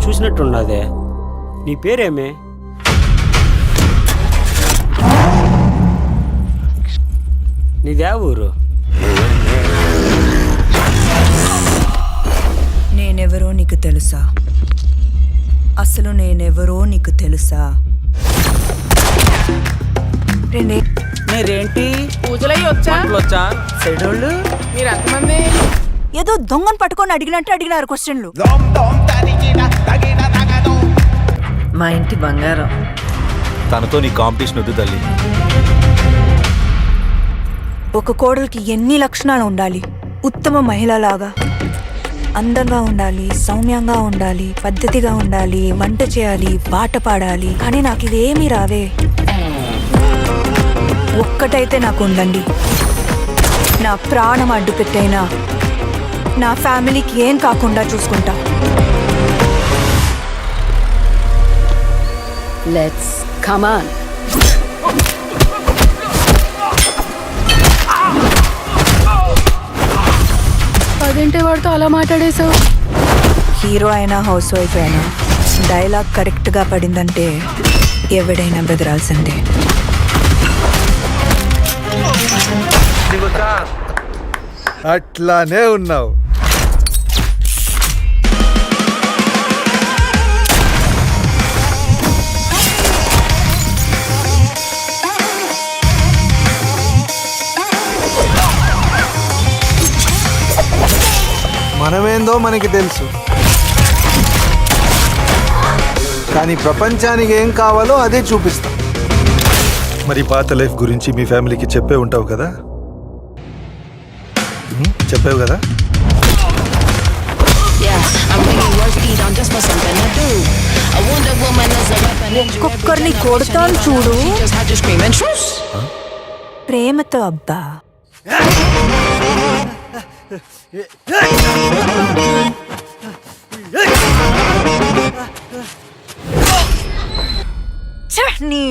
చూసినట్టున్నదే. నీ పేరేమే? నీదే ఊరు? నేనెవరో నీకు తెలుసా? అసలు నేనెవరో నీకు తెలుసా? మీరేంటి పూజలయ్యి వచ్చా సెడోళ్ళు? మీరు ఎంతమంది? ఏదో దొంగను పట్టుకొని అడిగినట్టు అడిగినారు క్వశ్చన్లు. మా ఇంటి బంగారం. తనతో నీ కాంపిటీషన్ వద్దు తల్లి. ఒక కోడలికి ఎన్ని లక్షణాలు ఉండాలి? ఉత్తమ మహిళలాగా అందంగా ఉండాలి, సౌమ్యంగా ఉండాలి, పద్ధతిగా ఉండాలి, వంట చేయాలి, పాట పాడాలి. కానీ నాకు ఇవేమీ రావే. ఒక్కటైతే నాకు ఉందండి. నా ప్రాణం అడ్డు పెట్టైనా నా ఫ్యామిలీకి ఏం కాకుండా చూసుకుంటా. Let's come on. అదేంటే వాడితో అలా మాట్లాడేశావు? హీరో అయినా హౌస్ వైఫ్ అయినా డైలాగ్ కరెక్ట్గా పడిందంటే ఎవడైనా బెదరాల్సిందే. అట్లానే ఉన్నావు. మనమేందో మనకి తెలుసు, కానీ ప్రపంచానికి ఏం కావాలో అదే చూపిస్తాం. మరి పాత లైఫ్ గురించి మీ ఫ్యామిలీకి చెప్పే ఉంటావు కదా? చెప్పావు కదా? ఒక్కొక్కరిని కొడతాను చూడు ప్రేమతో. అబ్బా ఛ, నీ